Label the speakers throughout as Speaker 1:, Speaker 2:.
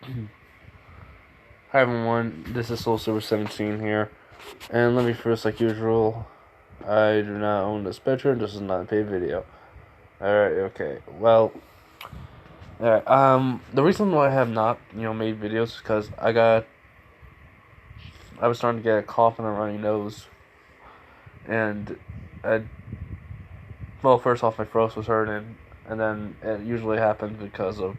Speaker 1: Hi everyone, this is SoulSilver17 here, and let me first, like usual, I do not own this picture, this is not a paid video. Alright, okay, well, alright, the reason why I have not, made videos is because I was starting to get a cough and a runny nose, and well, first off, my throat was hurting, and then it usually happens because of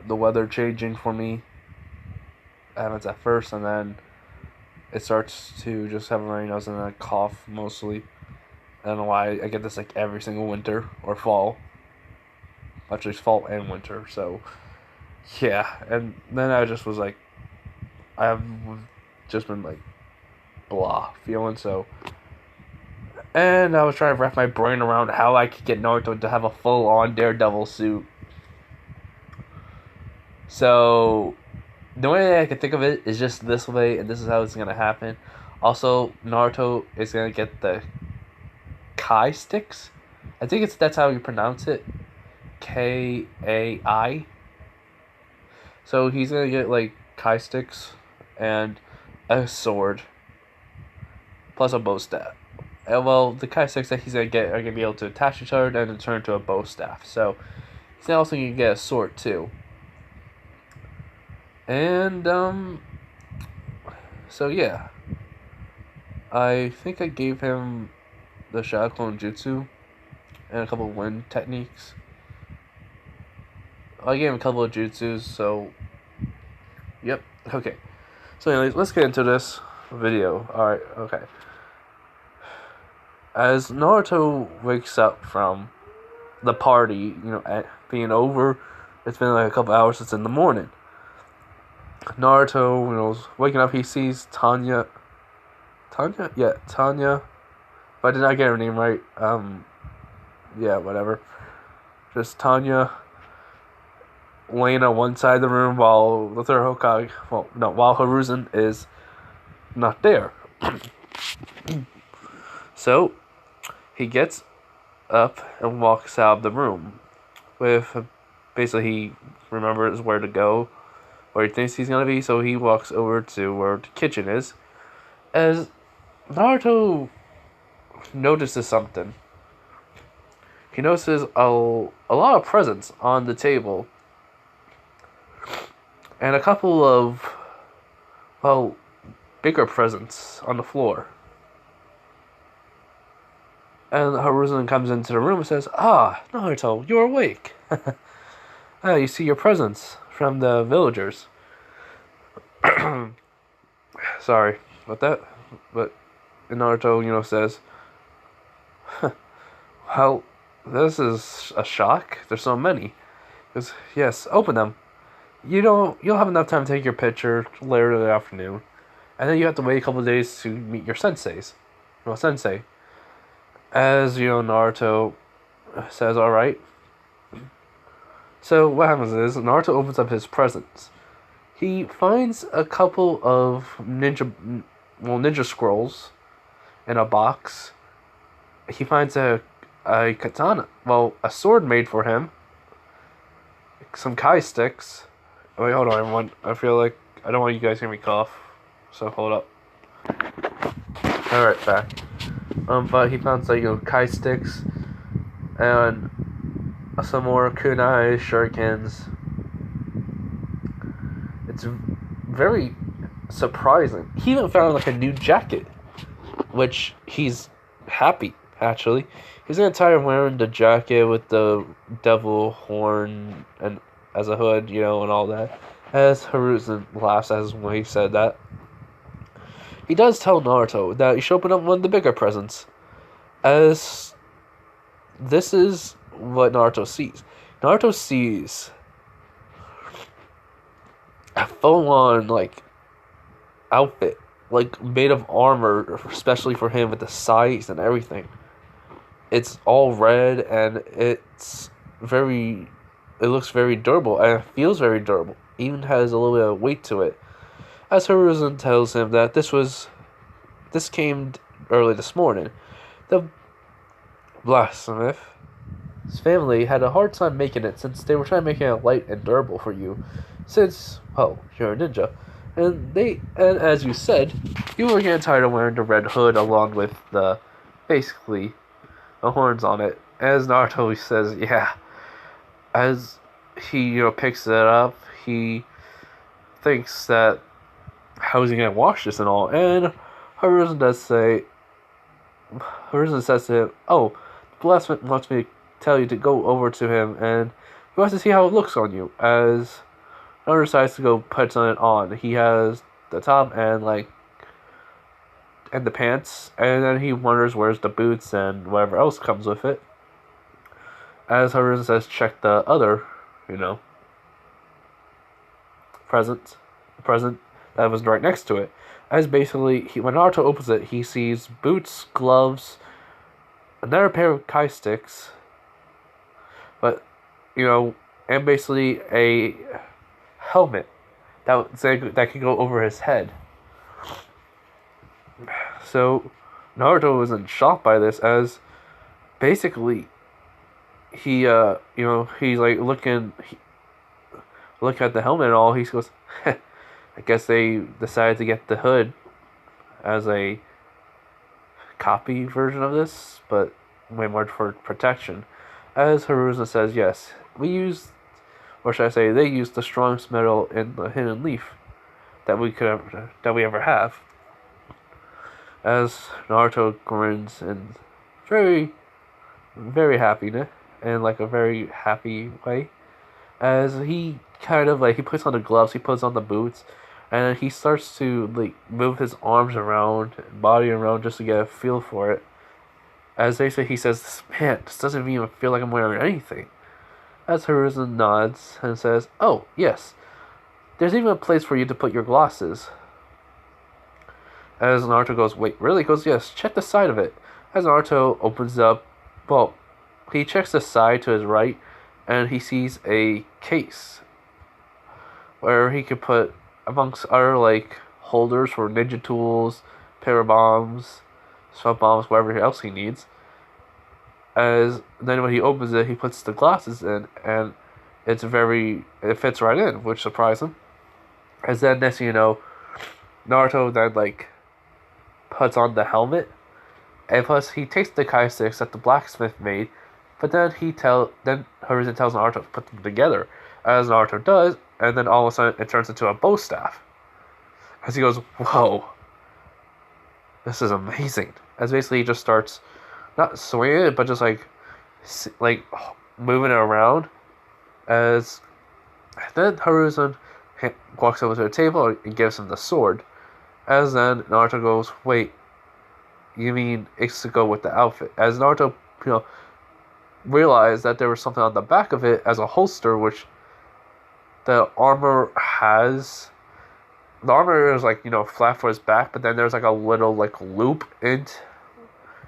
Speaker 1: the weather changing for me. It happens at first, and then it starts to just have a runny nose and then a cough mostly. I don't know why I get this like every single winter or fall. Actually, it's fall and winter, so yeah. And then I just was like, I've just been like blah feeling so. And I was trying to wrap my brain around how I could get Naruto to have a full on Daredevil suit. So the only way I can think of it is just this way, and this is how it's gonna happen. Also, Naruto is gonna get the Kai sticks. I think that's how you pronounce it. Kai. So he's gonna get like Kai sticks and a sword plus a bow staff. And well, the Kai sticks that he's gonna get are gonna be able to attach each other and then turn into a bow staff. So he's also gonna get a sword too. And so yeah, I think I gave him the Shadow Clone Jutsu and a couple of wind techniques. I gave him a couple of jutsus, so yep, okay. So anyways, let's get into this video. Alright, okay. As Naruto wakes up from the party, being over, it's been like a couple hours since in the morning. Naruto, waking up, he sees Tanya. Tanya? Yeah, Tanya. If I did not get her name right, yeah, whatever. Just Tanya laying on one side of the room while the third Hokage, while Hiruzen is not there. So, he gets up and walks out of the room with, basically he remembers where to go, where he thinks he's going to be, so he walks over to where the kitchen is, as Naruto notices something. He notices a lot of presents on the table, and a couple of, bigger presents on the floor. And Hiruzen comes into the room and says, "Ah, Naruto, you're awake. You see your presents from the villagers." Sorry about that. But Naruto, says, "Well, this is a shock. There's so many." He goes, "Yes, open them. You'll have enough time to take your picture later in the afternoon. And then you have to wait a couple of days to meet your sensei. As Naruto says, "Alright." So what happens is Naruto opens up his presents. He finds a couple of ninja scrolls in a box. He finds a katana, a sword made for him. Some Kai sticks. Oh, wait, hold on, everyone. I feel like I don't want you guys to hear me cough, so hold up. Alright, back. But he found Kai sticks and some more kunai shurikens. It's very surprising. He even found a new jacket, which he's happy actually. He's gonna tire of wearing the jacket with the devil horn and as a hood, and all that. As Hiruzen laughs as when he said that. He does tell Naruto that he should open up one of the bigger presents, as this is what Naruto sees. Naruto sees a full-on, outfit, made of armor, especially for him, with the sights and everything. It's all red, and it looks very durable, and it feels very durable. Even has a little bit of weight to it. As Hiruzen tells him that this came early this morning. The Blacksmith his family had a hard time making it since they were trying to make it light and durable for you, since, well, you're a ninja. And as you said, you were getting tired of wearing the red hood along with basically, the horns on it. As Naruto says, yeah, as he, picks it up, he thinks that, how is he gonna wash this and all? And Horizon does say, Horizon says to him, "Oh, Blacksmith wants me to tell you to go over to him, and he wants to see how it looks on you." As Naruto decides to go put it on, he has the top and the pants, and then he wonders where's the boots and whatever else comes with it. As Horizon says, check the other, you know, present, present that was right next to it. As basically, when Naruto opens it, he sees boots, gloves, another pair of Kai sticks, but, and basically a helmet that can go over his head. So Naruto was in shock by this, as basically he he's like look at the helmet and all. He goes, I guess they decided to get the hood as a copy version of this, but way more for protection. As Haruza says, yes, we used, or should I say, they used the strongest metal in the hidden leaf that we ever have. As Naruto grins in very, very happiness, in like a very happy way, as he kind of he puts on the gloves, he puts on the boots, and he starts to move his arms around, body around, just to get a feel for it. As they say, he says, "Man, this doesn't even feel like I'm wearing anything." As Hiruzen nods and says, "Oh, yes, there's even a place for you to put your glasses." As Naruto goes, "Wait, really?" He goes, "Yes, check the side of it." As Naruto opens up, well, he checks the side to his right, and he sees a case where he could put, amongst other holders for ninja tools, para bombs, smoke bombs, whatever else he needs. As then when he opens it, he puts the glasses in, and it fits right in, which surprised him. As then next thing you know, Naruto then puts on the helmet, and plus he takes the Kai sticks that the blacksmith made, but then Horizon tells Naruto to put them together, as Naruto does, and then all of a sudden it turns into a bow staff. As he goes, "Whoa, this is amazing!" As basically he just starts not swinging it, but just moving it around. As then Horizon walks over to the table and gives him the sword. As then Naruto goes, "Wait, you mean it's to go with the outfit?" As Naruto, realized that there was something on the back of it as a holster, which the armor has. The armor is flat for his back, but then there's a little loop in.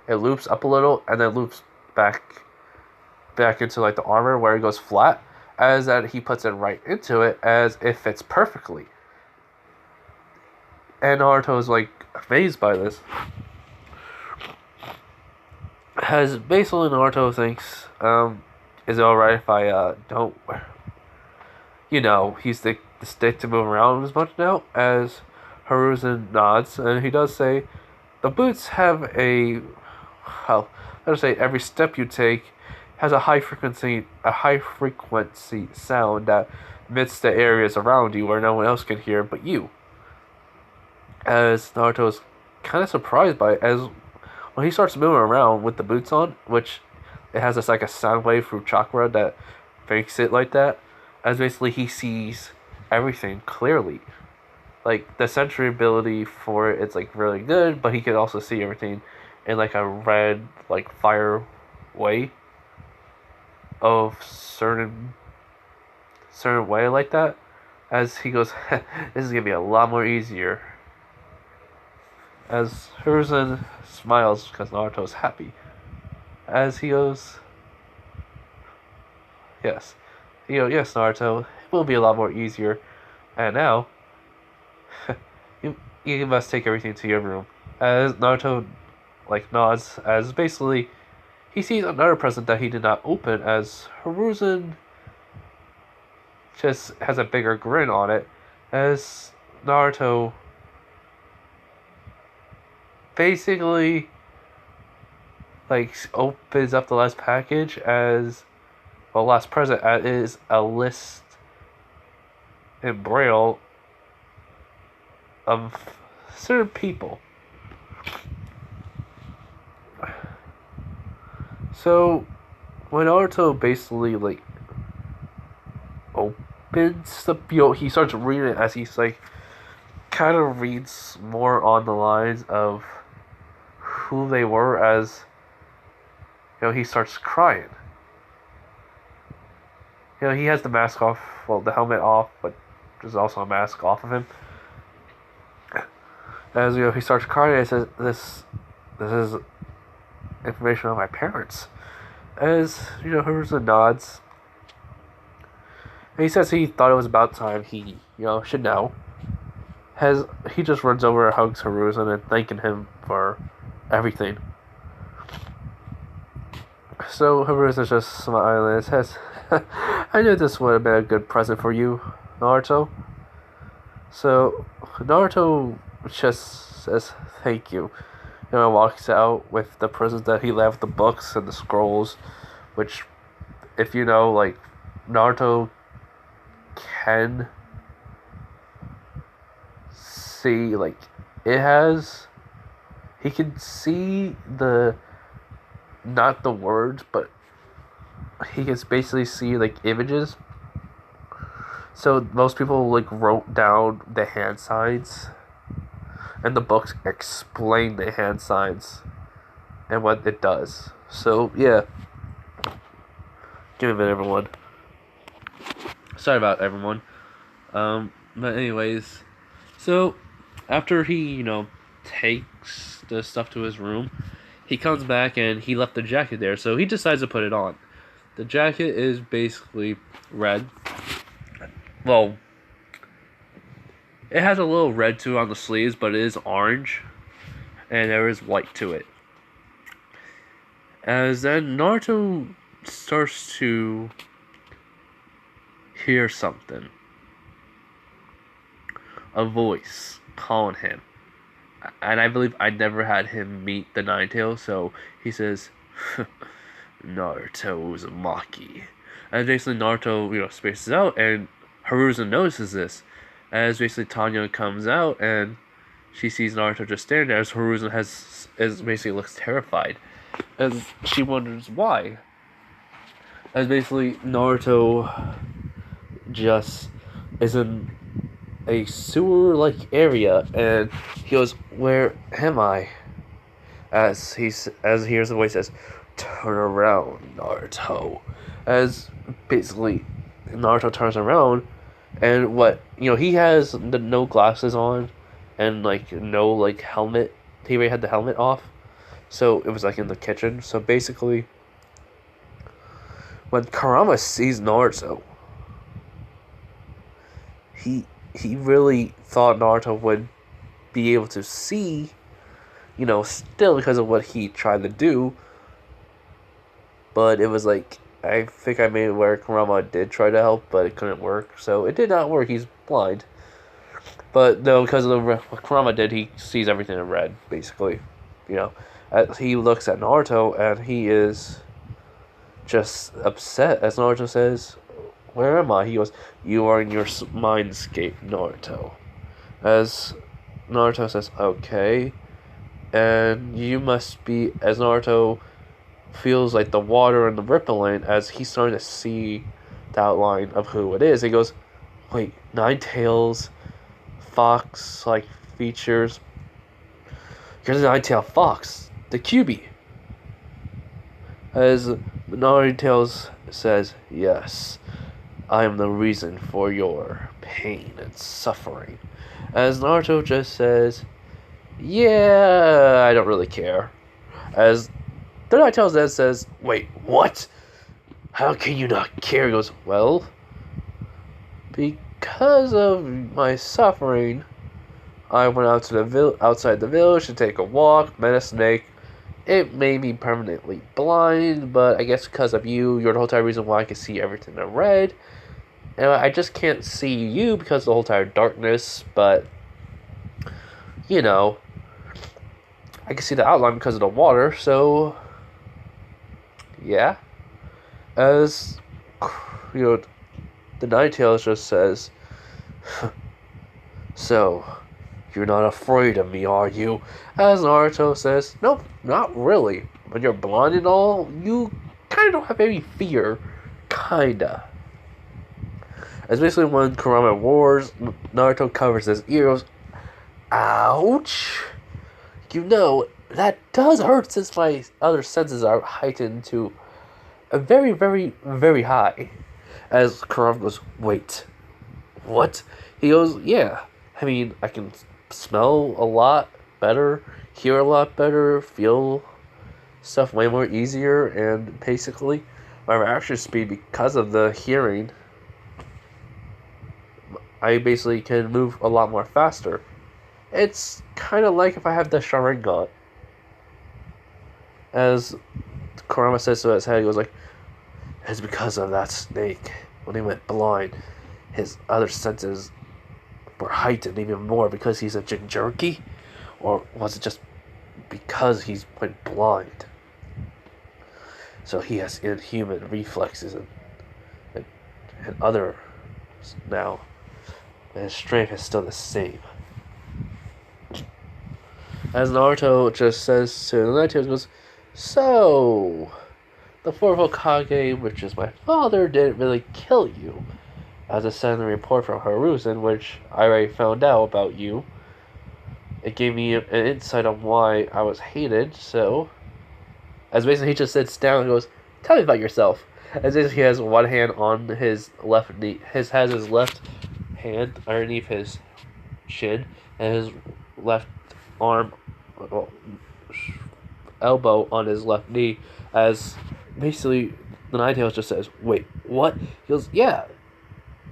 Speaker 1: It loops up a little and then loops back into the armor where it goes flat. As that he puts it right into it, as it fits perfectly. And Naruto is amazed by this. As basically Naruto thinks, is it alright if I don't, he's the stick to move around as much now? As Hiruzen nods, and he does say, the boots have let's say every step you take has a high frequency sound that emits the areas around you where no one else can hear but you. As Naruto is kind of surprised by it, as when he starts moving around with the boots on, which it has this a sound wave through chakra that makes it like that, as basically he sees everything clearly. The sensory ability for it's really good, but he could also see everything in a red fire way of certain way like that. As he goes, this is gonna be a lot more easier. As Hiruzen smiles because Naruto's happy. As he goes, yes, yes, Naruto, it will be a lot more easier. And now, you must take everything to your room. As Naruto nods, as basically he sees another present that he did not open as Hiruzen just has a bigger grin on it as Naruto basically like opens up the last package as well, last present is a list in Braille of certain people. So when Naruto basically like opens the he starts reading it as he's like kind of reads more on the lines of who they were as he starts crying. He has the mask off, well, the helmet off, but there's also a mask off of him. As he starts crying, he says, "This is information on my parents." As Hiruzen nods, and he says he thought it was about time he should know. As he just runs over and hugs Hiruzen and thanking him for everything. So Hiruzen's just smiling and says, "I knew this would have been a good present for you, Naruto." So Naruto just says thank you. Walks out with the present that he left, the books and the scrolls, which, if you know, like, Naruto can see, like, he can see not the words, but he can basically see, like, images. So most people, like, wrote down the hand signs, and the books explain the hand signs and what it does. So, yeah. Give me a minute, everyone. Sorry about everyone. But anyways, so after he, takes the stuff to his room, he comes back and he left the jacket there, so he decides to put it on. The jacket is basically red. Well, it has a little red too on the sleeves, but it is orange, and there is white to it. As then Naruto starts to hear something. A voice calling him. And I believe I never had him meet the Ninetales, so he says, "Naruto Uzumaki." And basically Naruto, spaces out, and Hiruzen notices this. As basically Tanya comes out, and she sees Naruto just standing there, as Hiruzen basically looks terrified. As she wonders why. As basically Naruto just is in a sewer-like area, and he goes, "Where am I?" As he hears the voice says, "Turn around, Naruto." As basically Naruto turns around, and he has no glasses on, and no helmet. He already had the helmet off, so it was in the kitchen. So basically, when Kurama sees Naruto, he really thought Naruto would be able to see, still because of what he tried to do. But it was I think I made it where Kurama did try to help, but it couldn't work. So it did not work. He's blind. But no, because of what Kurama did, he sees everything in red, basically. As he looks at Naruto, and he is just upset. As Naruto says, "Where am I?" He goes, "You are in your mindscape, Naruto." As Naruto says, "Okay." And you must be, as Naruto feels like the water and the rippling, as he's starting to see the outline of who it is. He goes, "Wait, Ninetales, Fox, features. You're the Ninetale Fox, the QB." As Ninetales says, "Yes, I am the reason for your pain and suffering." As Naruto just says, "Yeah, I don't really care." As the Ninetales then says, "Wait, what? How can you not care?" He goes, "Well, because of my suffering, I went out to outside the village to take a walk, met a snake, it made me permanently blind, but I guess because of you, you're the whole entire reason why I can see everything in red. And I just can't see you because of the whole entire darkness, but, you know, I can see the outline because of the water, so, yeah. As, you know, the Ninetales just says, so, you're not afraid of me, are you? As Naruto says, nope, not really. When you're blind and all, you kind of don't have any fear. Kinda. As basically when Kurama roars, Naruto covers his ears. Ouch! You know, that does hurt since my other senses are heightened to a very, very, very high. As Kurama goes, wait, what? He goes, yeah. I mean, I can smell a lot better, hear a lot better, feel stuff way more easier, and basically, my reaction speed, because of the hearing, I basically can move a lot more faster. It's kind of like if I have the Sharingan. As Kurama says to his head, he goes like, it's because of that snake. When he went blind, his other senses were heightened even more because he's a Jinchuriki? Or was it just because he's went blind? So he has inhuman reflexes and other now. And his strength is still the same. As Naruto just says to the Ninetales, goes, so, the fourth Hokage, which is my father, didn't really kill you. As I said in the report from Hiruzen, which I already found out about you, it gave me an insight on why I was hated, so... As basically he just sits down and goes, tell me about yourself. As if he has one hand on his left knee, has his left hand underneath his chin, and his left arm, well, elbow on his left knee, as basically the Ninetales just says, wait, what? He goes, yeah,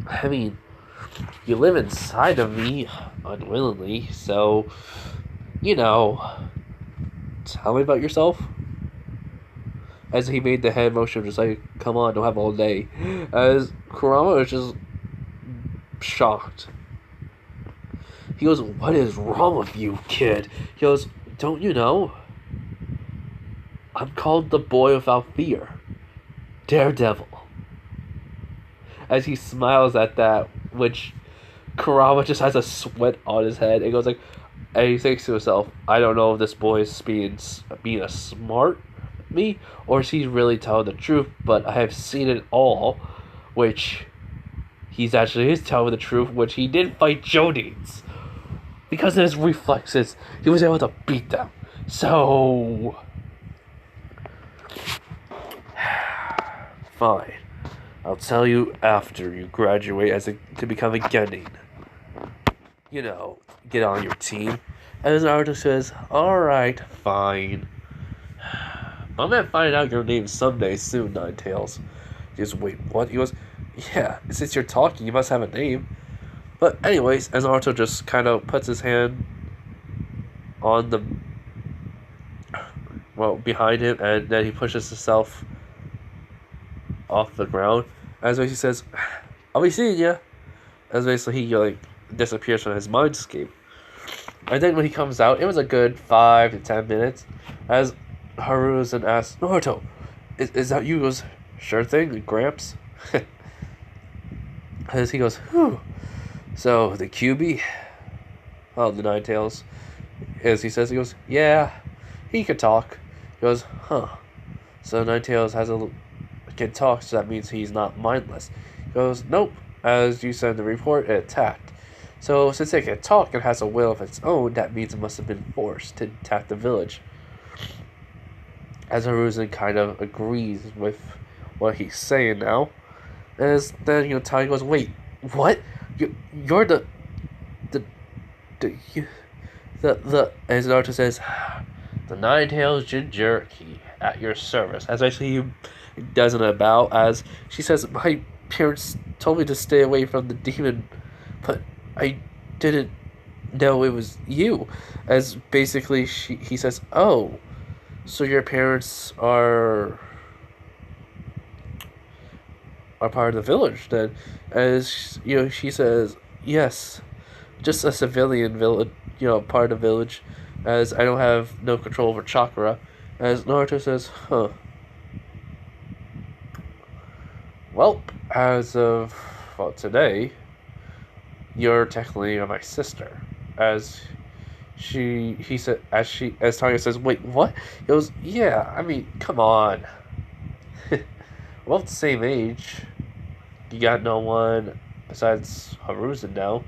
Speaker 1: I mean, you live inside of me unwillingly, so, you know, tell me about yourself. As he made the head motion, just like, come on, don't have all day. As Kurama was just shocked. He goes, what is wrong with you, kid? He goes, don't you know? I'm called the boy without fear. Daredevil. As he smiles at that, which Kurama just has a sweat on his head, and goes like, and he thinks to himself, I don't know if this boy is being a smart me, or is he really telling the truth, but I have seen it all, which he's actually is telling the truth, which he did fight Jonin's. Because of his reflexes, he was able to beat them. So... fine. I'll tell you after you graduate to become a Genin. You know, get on your team. And Naruto says, alright, fine. I'm gonna find out your name someday soon, Ninetales. He goes, wait, what? He goes, yeah, since you're talking, you must have a name. But anyways, as Naruto just kind of puts his hand on the, well, behind him, and then he pushes himself off the ground. As he says, I'll be seeing ya. As basically he like disappears from his mindscape. And then when he comes out, it was a good 5 to 10 minutes. As Hiruzen asks, Naruto, is that you? He goes, sure thing, Gramps. As he goes, whew. So, the QB? Oh, the Ninetales. As he says, he goes, yeah, he can talk. He goes, huh. So Ninetales can talk, so that means he's not mindless. He goes, nope. As you said in the report, it attacked. So, since it can talk and has a will of its own, that means it must have been forced to attack the village. As Hiruzen kind of agrees with what he's saying now. As then, Tanya goes, wait, what? You're the as Naruto says, the Ninetales Jinchuriki at your service. As actually he doesn't about, as she says, my parents told me to stay away from the demon, but I didn't know it was you. As basically he says, oh, so your parents are part of the village then? As she says, yes, just a civilian village, part of the village, as I don't have no control over chakra. As Naruto says, huh. Well, as of today, you're technically my sister. As he said, as Tanya says, wait, what? He goes, yeah, I mean, come on. We're both the same age. You got no one besides Haruzen now.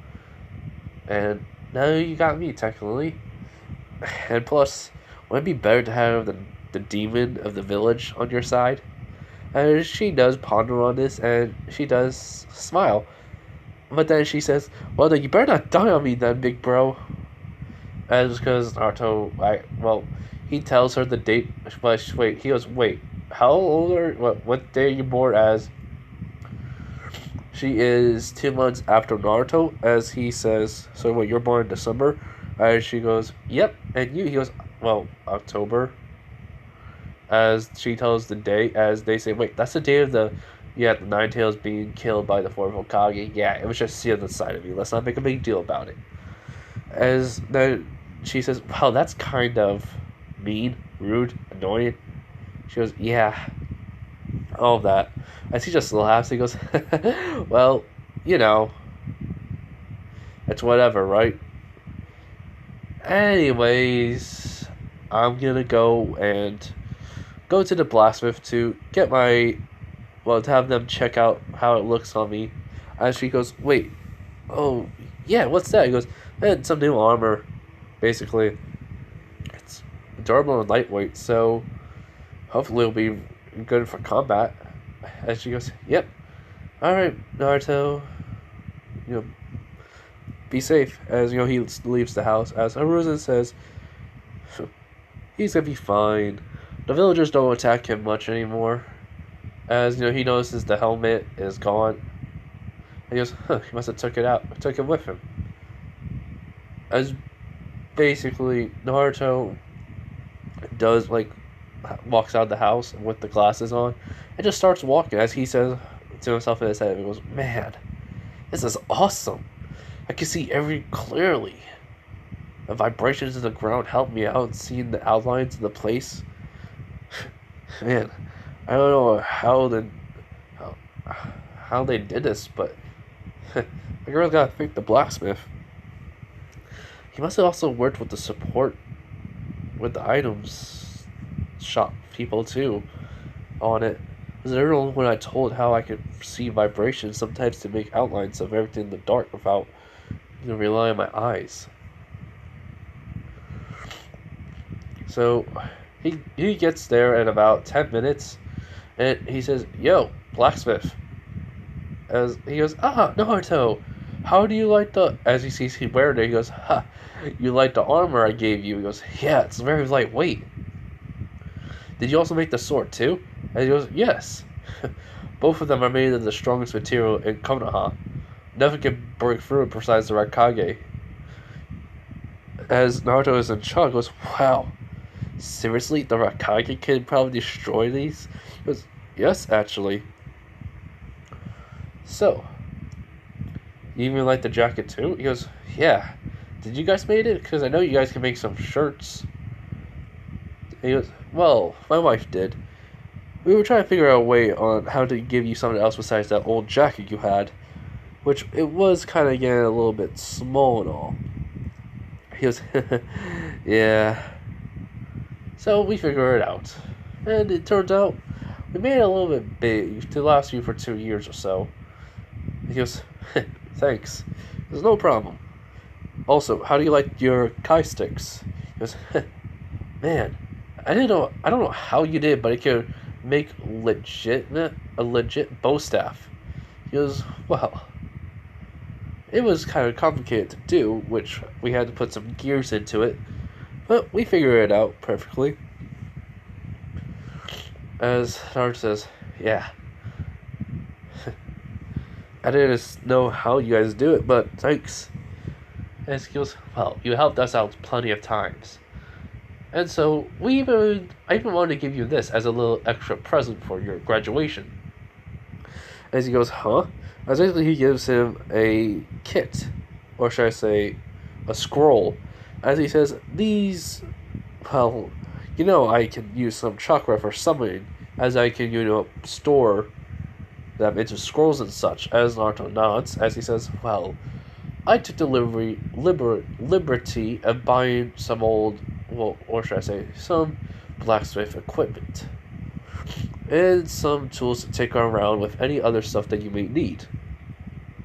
Speaker 1: And now you got me, technically. And plus, wouldn't it be better to have the demon of the village on your side? And she does ponder on this, and she does smile. But then she says, well, then you better not die on me then, big bro. And it's because Naruto, he tells her the date. But wait, he goes, wait, how old are, what day are you born as? She is 2 months after Naruto, as he says, so wait, you're born in December? And she goes, yep, and you? He goes, well, October. As she tells the day, as they say, wait, that's the day of the Nine Tails being killed by the fourth Hokage. Yeah, it was just see on the side of me. Let's not make a big deal about it. As then she says, wow, that's kind of mean, rude, annoying. She goes, yeah, all of that. As he just laughs, he goes, well, it's whatever, right? Anyways, I'm gonna go to the blacksmith to get to have them check out how it looks on me. And she goes, wait, oh, yeah, what's that? He goes, it's some new armor, basically. It's durable and lightweight, so hopefully it'll be good for combat. And she goes, yep, alright, Naruto, be safe. As, he leaves the house, as Haruzen says, he's gonna be fine. The villagers don't attack him much anymore. As, he notices the helmet is gone. And he goes, huh, he must have took it with him. As basically, Naruto does, walks out of the house with the glasses on and just starts walking, as he says to himself in his head. He goes, man, this is awesome. I can see clearly. The vibrations in the ground help me out in seeing the outlines of the place. Man, I don't know how they did this, but I really gotta thank the blacksmith. He must have also worked with the support with the items shop people too on it. Because they're the only one I told how I could see vibrations sometimes to make outlines of everything in the dark without relying on my eyes. So he gets there in about 10 minutes, and he says, yo, blacksmith. As he goes, Naruto, how do you like as he sees he wearing it, he goes, ha, you like the armor I gave you? He goes, yeah, it's very lightweight. Did you also make the sword too? And he goes, yes. Both of them are made of the strongest material in Konoha. Nothing can break through it besides the Raikage. As Naruto is in shock, he goes, wow. Seriously, the Raikage can probably destroy these? He goes, yes, actually. So, you even like the jacket too? He goes, yeah. Did you guys make it? Because I know you guys can make some shirts. He goes, well, my wife did. We were trying to figure out a way on how to give you something else besides that old jacket you had, which it was kind of getting a little bit small and all. He goes, yeah. So we figure it out. And it turns out we made it a little bit big to last you for 2 years or so. He goes, thanks. There's no problem. Also, how do you like your Kai sticks? He goes, man, I don't know how you did, but it could make a legit bow staff. He goes, well, it was kind of complicated to do, which we had to put some gears into it, but we figured it out perfectly. As Naruto says, yeah. I didn't know how you guys do it, but thanks. And he goes, well, you helped us out plenty of times. And so I even wanted to give you this as a little extra present for your graduation. As he goes, huh? As basically he gives him a kit, or should I say, a scroll. As he says, these, well, I can use some chakra for summoning, as I can, store them into scrolls and such. As Naruto nods, as he says, well, I took the liberty of buying some old, well, or should I say, some blacksmith equipment. And some tools to take around with any other stuff that you may need.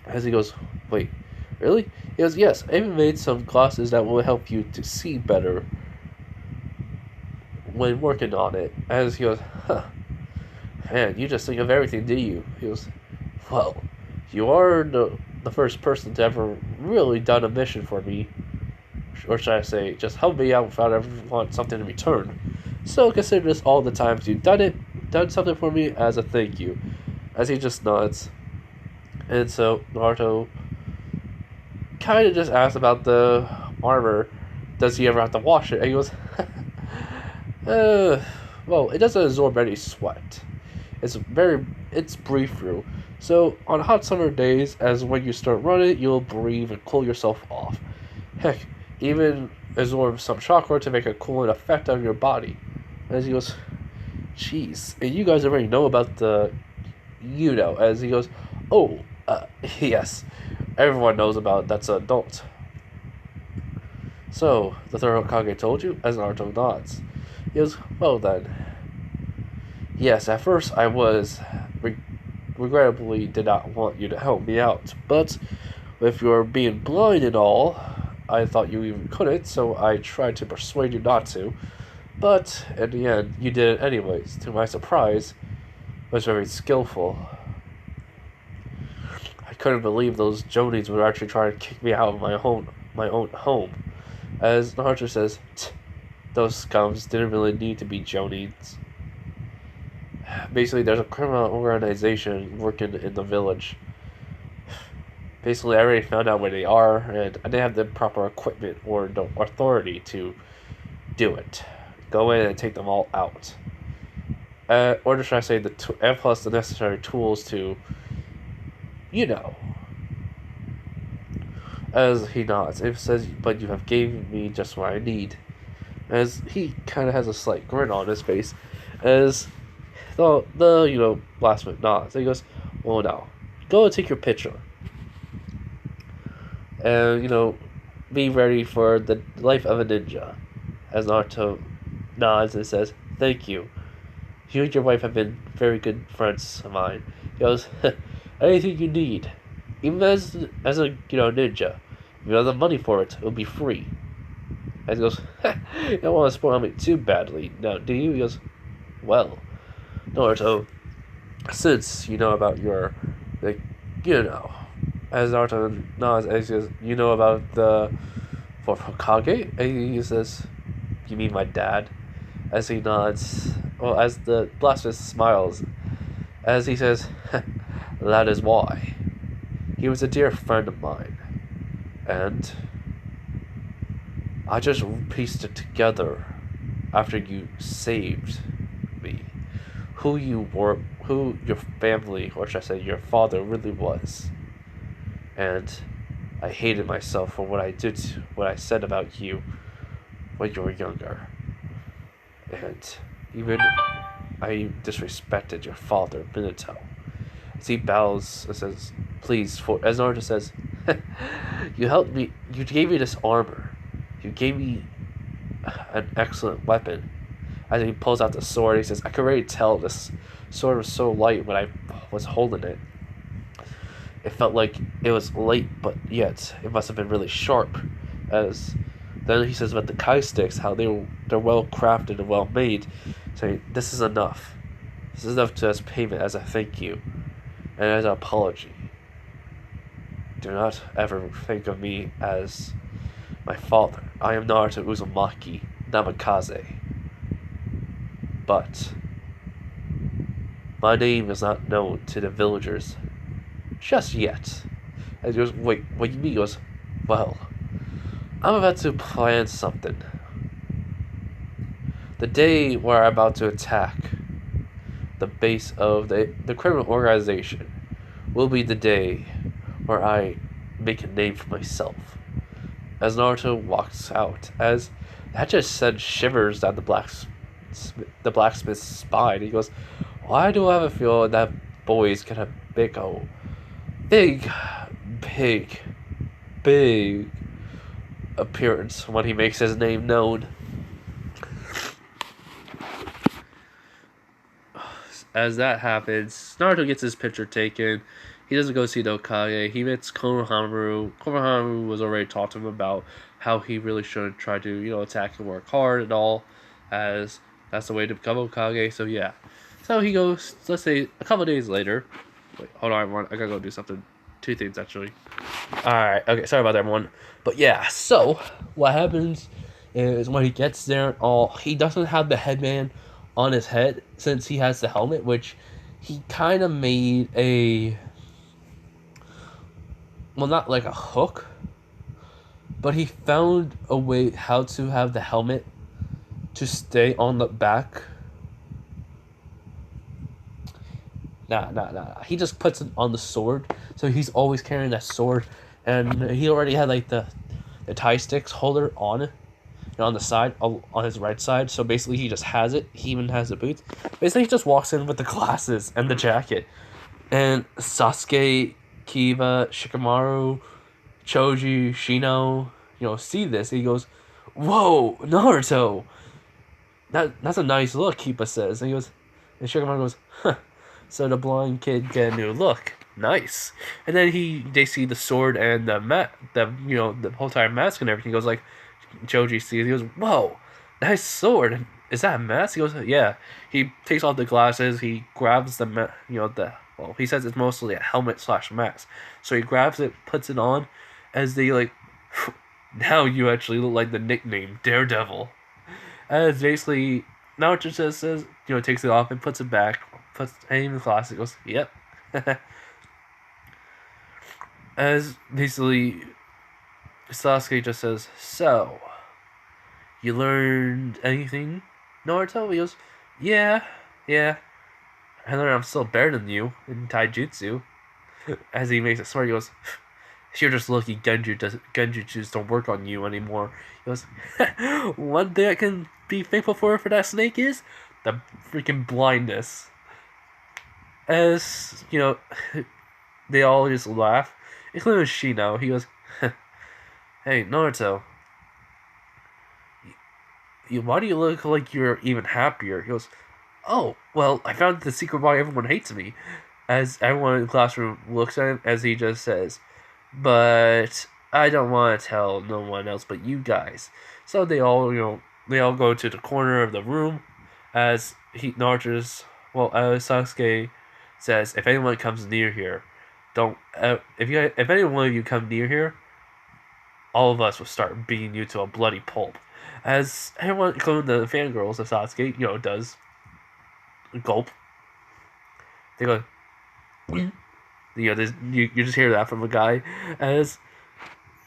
Speaker 1: As he goes, wait, really? He goes, yes, I even made some glasses that will help you to see better when working on it. As he goes, huh, man, you just think of everything, do you? He goes, well, you are the first person to ever really done a mission for me. Or should I say, just help me out without ever want something in return. So consider this all the times you've done something for me as a thank you. As he just nods. And so Naruto kind of just asks about the armor. Does he ever have to wash it? And he goes, well, it doesn't absorb any sweat. It's brief through. So on hot summer days, as when you start running, you'll breathe and cool yourself off. Heck, even absorb some chakra to make a cooling effect on your body. As he goes, jeez, and you guys already know about the, as he goes, oh, yes, everyone knows about it, that's an adult. So, the third Hokage told you? As Naruto nods. He goes, well then. Yes, at first I was, regrettably did not want you to help me out, but with your being blind and all, I thought you even couldn't, so I tried to persuade you not to. But, in the end, you did it anyways. To my surprise, it was very skillful. I couldn't believe those Jonins were actually trying to kick me out of my own home. As Naruto says, those scums didn't really need to be Jonins. Basically, there's a criminal organization working in the village. Basically, I already found out where they are, and I didn't have the proper equipment or the authority to do it. Go in and take them all out. Or should I say, and plus the necessary tools to, As he nods, it says, but you have given me just what I need. As he kind of has a slight grin on his face, as the Blacksmith nods. And he goes, well, now, go and take your picture. And, be ready for the life of a ninja. As Naruto nods and says, thank you. You and your wife have been very good friends of mine. He goes, anything you need. Even as a, ninja. If you have the money for it, it'll be free. And he goes, you don't want to spoil me too badly, now, do you? He goes, well, Naruto, since you know about your, as Naruto nods, and he says, you know about the fourth Hokage? And he says, you mean my dad? As he nods, well, as the Blacksmith smiles, as he says, that is why. He was a dear friend of mine, and I just pieced it together after you saved me. Who you were, who your family, or should I say your father, really was. And I hated myself for what I said about you when you were younger. And even I disrespected your father, Minato. As he bows and says, please, as Naruto says, you helped me, you gave me this armor. You gave me an excellent weapon. As he pulls out the sword, he says, I could already tell this sword was so light when I was holding it. It felt like it was light, but yet it must have been really sharp. As then he says about the Kai sticks, how they're well crafted and well made, saying, this is enough. This is enough to as payment as a thank you and as an apology. Do not ever think of me as my father. I am Naruto Uzumaki Namikaze. But my name is not known to the villagers just yet. And he goes, wait, what do you mean? He goes, well, I'm about to plan something. The day where I'm about to attack the base of the criminal organization will be the day where I make a name for myself. As Naruto walks out, as that just sends shivers down the blacksmith's spine. He goes, "Why do I have a feeling that boy's gonna make a big, big, big appearance when he makes his name known?" As that happens, Naruto gets his picture taken. He doesn't go see the Hokage. He meets Konohamaru. Konohamaru was already taught to him about how he really shouldn't try to, attack and work hard and all, as that's the way to become Hokage. So yeah. So he goes, let's say, a couple days later. Wait, hold on, everyone. I gotta go do something. Two things, actually. Alright, okay, sorry about that, everyone. But yeah, so, what happens is when he gets there, he doesn't have the headband on his head since he has the helmet, which he kind of made not like a hook, but he found a way how to have the helmet to stay on the back. Nah. He just puts it on the sword, so he's always carrying that sword, and he already had like the tie sticks holder on it. On the side, on his right side. So basically, he just has it. He even has the boots. Basically, he just walks in with the glasses and the jacket. And Sasuke, Kiba, Shikamaru, Choji, Shino, see this. He goes, "Whoa, Naruto! That's a nice look," Kiba says. And and Shikamaru goes, "Huh. So the blind kid get a new look. Nice." And then they see the sword and the whole entire mask and everything. He goes like, Choji sees. He goes, "Whoa, nice sword. Is that a mask?" He goes, "Yeah." He takes off the glasses. He grabs he says it's mostly a helmet / mask. So he grabs it, puts it on, as they like, now you actually look like the nickname Daredevil. As basically, now it just says, takes it off and puts it back, puts it in the glasses. Goes, "Yep." As basically, Sasuke just says, "So, you learned anything, Naruto?" He goes, Yeah. I learned I'm still better than you in taijutsu." As he makes a sword, he goes, "You're just lucky genjutsus don't work on you anymore." He goes, "One thing I can be thankful for that snake is the freaking blindness." As, they all just laugh, including Shino. He goes, "Hey, Naruto, why do you look like you're even happier?" He goes, "Oh, well, I found the secret why everyone hates me." As everyone in the classroom looks at him, as he just says, "But I don't want to tell no one else but you guys." So they all, they all go to the corner of the room, as Sasuke says, "If anyone comes near here, don't, if any one of you come near here, all of us will start beating you to a bloody pulp." As everyone, including the fangirls of Sasuke, does gulp. They go, you just hear that from a guy. As,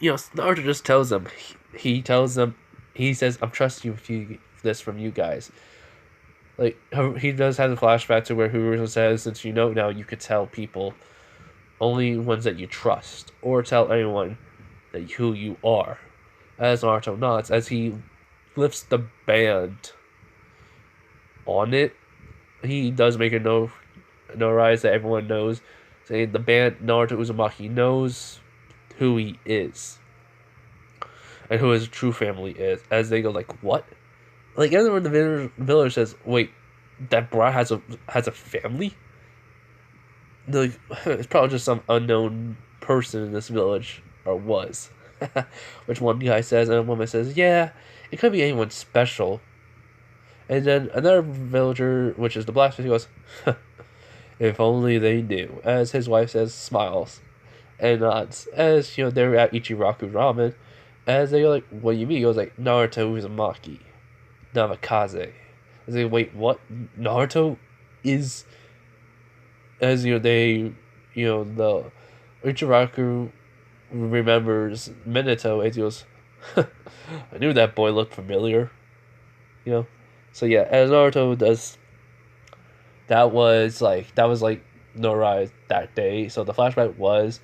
Speaker 1: Naruto just tells them, he tells them, he says, "I'm trusting this from you guys." Like, he does have a flashback to where Hiruzen says, "Since you know now, you could tell people, only ones that you trust, or tell anyone who you are." As Naruto nods, as he lifts the band on it, he does make a rise that everyone knows, saying the band Naruto Uzumaki knows who he is and who his true family is. As they go like, "What?" Like, everyone in the village says, "Wait, that brat has a family?" Like, it's probably just some unknown person in this village, or was. Which one guy says, and a woman says, "Yeah, it could be anyone special." And then another villager, which is the blacksmith, goes, "If only they knew." As his wife says, smiles and nods. As, they're at Ichiraku Ramen. As they go like, "What do you mean?" He goes like, "Naruto Uzumaki. Namikaze." As they, "Wait, what? Naruto is..." As, the Ichiraku remembers Minato, as he goes, "I knew that boy looked familiar." So yeah, as Naruto does, that was like Norai that day. So the flashback was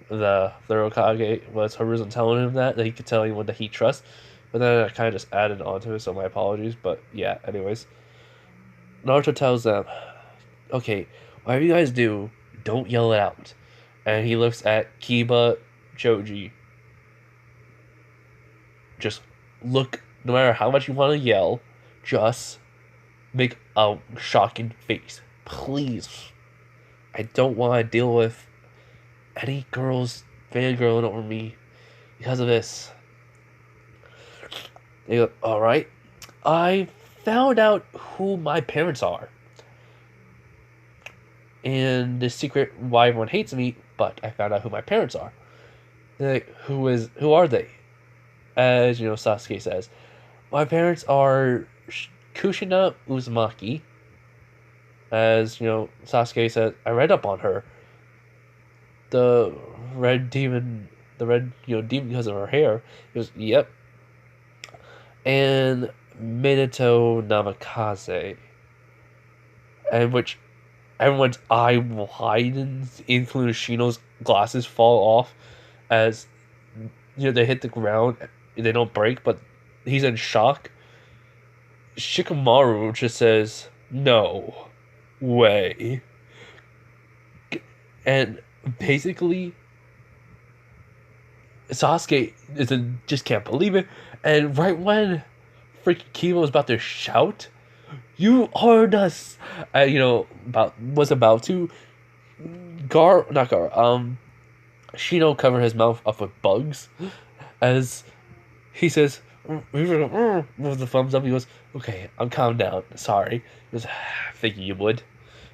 Speaker 1: the Hokage was Hiruzen telling him that he could tell anyone that he trusts. But then I kind of just added onto it, so my apologies. But yeah, anyways, Naruto tells them, "Okay, whatever you guys do, don't yell it out." And he looks at Kiba, Choji. Just look. No matter how much you want to yell, just make a shocking face, please. I don't want to deal with any girls fangirling over me because of this. They go, alright. I found out who my parents are. And the secret why everyone hates me, but I found out who my parents are. They're like, who are they? As you know, Sasuke says, my parents are Kushina Uzumaki. As you know, Sasuke said, I read up on her. The red demon, demon because of her hair. He goes, yep. And Minato Namikaze, and which everyone's eye widens, including Shino's glasses fall off as they hit the ground. They don't break, but he's in shock. Shikamaru just says, "No way," and basically Sasuke just can't believe it. And right when freaking Kiba was about to shout, "You are us!" Was about to not Gar. Shino covered his mouth up with bugs, as he says, with the thumbs up. He goes, "Okay, I'm calmed down. Sorry." He goes, "I figured you would."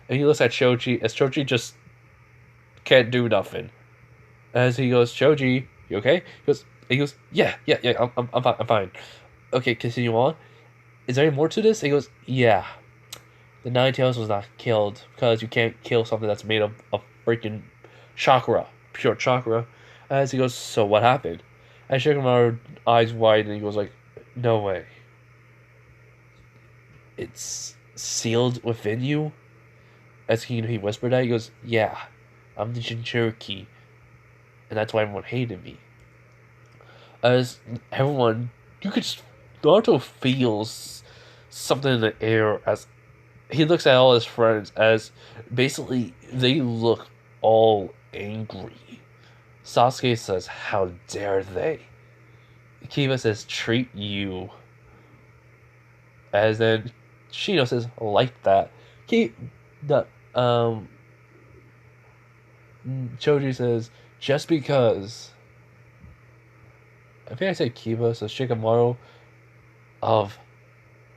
Speaker 1: And he looks at Choji, as Choji just can't do nothing. As he goes, "Choji, you okay?" He goes, "Yeah, yeah, yeah. I'm fine." Okay, continue on. Is there any more to this? He goes, "Yeah. The Nine Tails was not killed because you can't kill something that's made of freaking chakra, pure chakra." As he goes, "So what happened?" And Shikamaru eyes wide and he goes like, "No way. It's sealed within you?" As he whispered that, he goes, "Yeah, I'm the Jinchuriki, and that's why everyone hated me." As everyone, you could Naruto feels something in the air as he looks at all his friends as basically they look all angry. Sasuke says, "How dare they?" Kiba says, "Treat you." As then Shino says, "Like that." The um Choji says, "Just because." I think I said Kiba, so Shikamaru of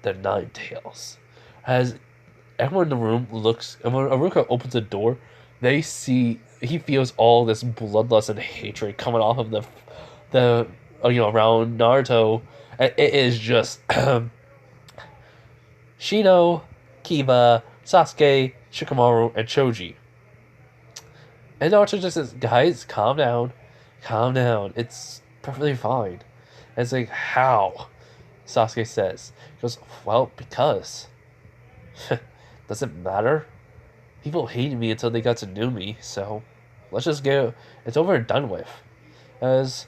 Speaker 1: the Nine Tails. As everyone in the room looks, and when Aruka opens the door, he feels all this bloodlust and hatred coming off of the around Naruto, and it is just Shino, Kiba, Sasuke, Shikamaru, and Choji. And Naruto just says, "Guys, calm down, calm down. It's perfectly fine." And it's like, "How?" Sasuke says. He goes, "Well, because." Does it matter? People hated me until they got to know me, so let's just go. It's over and done with. As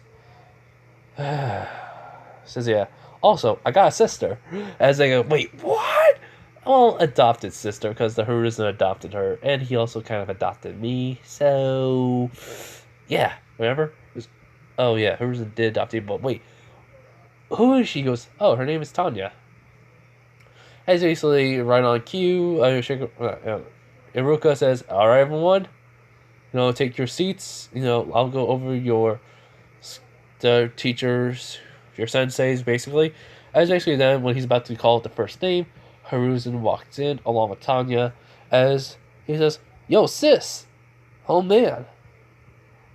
Speaker 1: says, yeah. Also, I got a sister. As they go, wait, what? Well, adopted sister, because the Hiruzen adopted her, and he also kind of adopted me. So, yeah, remember? Oh yeah, Hiruzen did adopt you, but wait, who is she? He goes, oh, her name is Tanya. As basically right on cue, Iruka says, "All right, everyone, take your seats. I'll go over the teachers, your senseis, basically." As basically then, when he's about to call it the first name, Hiruzen walks in along with Tanya, as he says, "Yo, sis, oh man."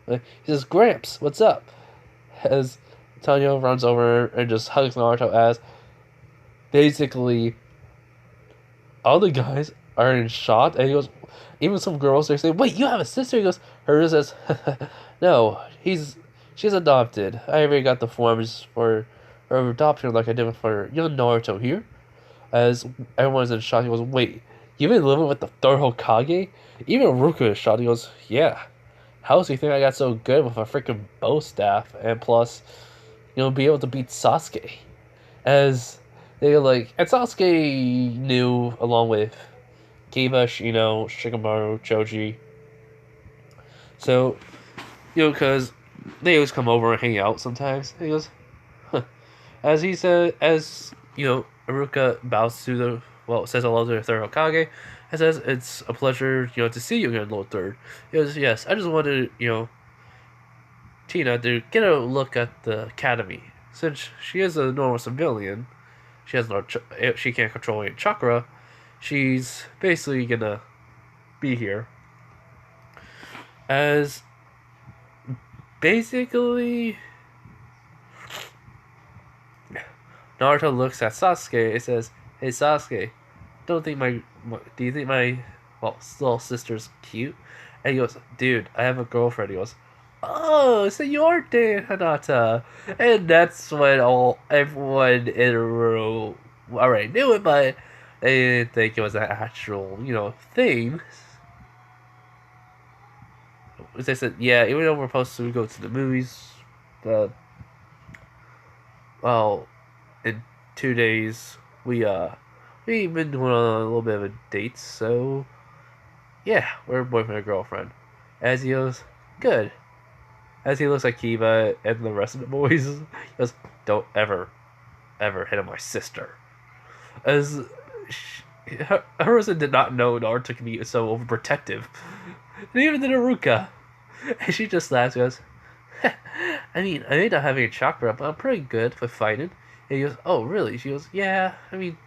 Speaker 1: He says, "Gramps, what's up?" As Tanya runs over and just hugs Naruto, as basically all the guys are in shock, and he goes, even some girls, they say, "Wait, you have a sister?" He goes, "Her says, no, she's adopted. I already got the forms for her adoption, like I did for young Naruto here." As everyone's in shock, he goes, "Wait, you've been living with the third Hokage?" Even Ruka is shocked. He goes, "Yeah. How does he think I got so good with a freaking bow staff, and plus, be able to beat Sasuke?" As they were like, and Sasuke knew along with Kiba, Shikamaru, Choji. So, because they always come over and hang out sometimes. And he goes, huh. As he said, Iruka bows to says hello to the third Hokage, and says, "It's a pleasure, to see you again, Lord Third." He goes, "Yes, I just wanted, Tina to get a look at the academy. Since she is a normal civilian, she can't control any chakra, she's basically gonna be here." As basically, Naruto looks at Sasuke and says, "Hey Sasuke, do you think my little sister's cute?" And he goes, "Dude, I have a girlfriend." He goes, "Oh, so you're dating Hinata." And that's when everyone in the room already knew it, but they didn't think it was an actual, thing. They said, "Yeah, even though we're supposed to go to the movies, uh, well, in 2 days, we've been doing a little bit of a date, so yeah, we're boyfriend and girlfriend." As he goes, "Good." As he looks at Kiba and the rest of the boys, he goes, "Don't ever hit on my sister." As Harusa did not know Naruto could be so overprotective. And even did Aruka. And she just laughs and goes, "I mean, I may not have any chakra, but I'm pretty good with fighting." And he goes, "Oh, really?" She goes, "Yeah, I mean,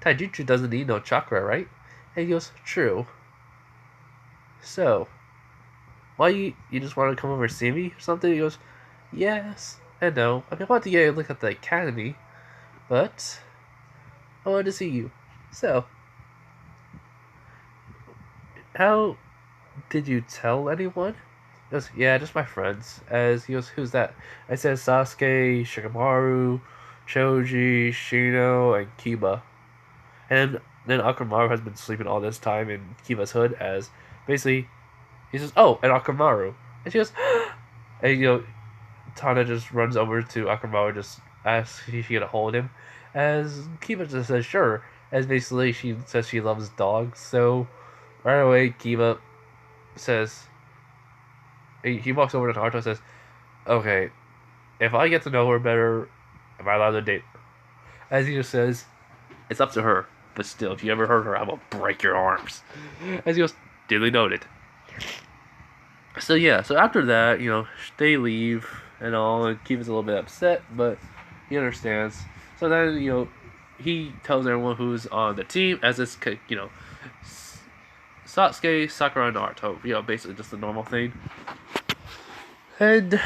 Speaker 1: Taijutsu doesn't need no chakra, right?" And he goes, "True. So, why you just want to come over and see me or something?" He goes, "Yes and no. I mean, I want to get a look at the academy, but I wanted to see you. So, how did you tell anyone?" He goes, "Yeah, just my friends." As he goes, "Who's that?" I said, "Sasuke, Shikamaru, Choji, Shino, and Kiba." And then Akamaru has been sleeping all this time in Kiba's hood, as basically he says, "Oh, and Akamaru." And she goes, and Tana just runs over to Akamaru, just asks if she can hold him. As Kiba just says, "Sure." As basically she says she loves dogs, so right away Kiba says, he walks over to Naruto and says, "Okay, if I get to know her better, am I allowed to date her?" As he just says, "It's up to her, but still, if you ever hurt her, I will break your arms." As he goes, "Duly noted." So yeah, so after that, they leave and all, and Kiva's a little bit upset, but he understands. So then, he tells everyone who's on the team, as it's, Sasuke, Sakura, and Naruto. Basically just the normal thing. And,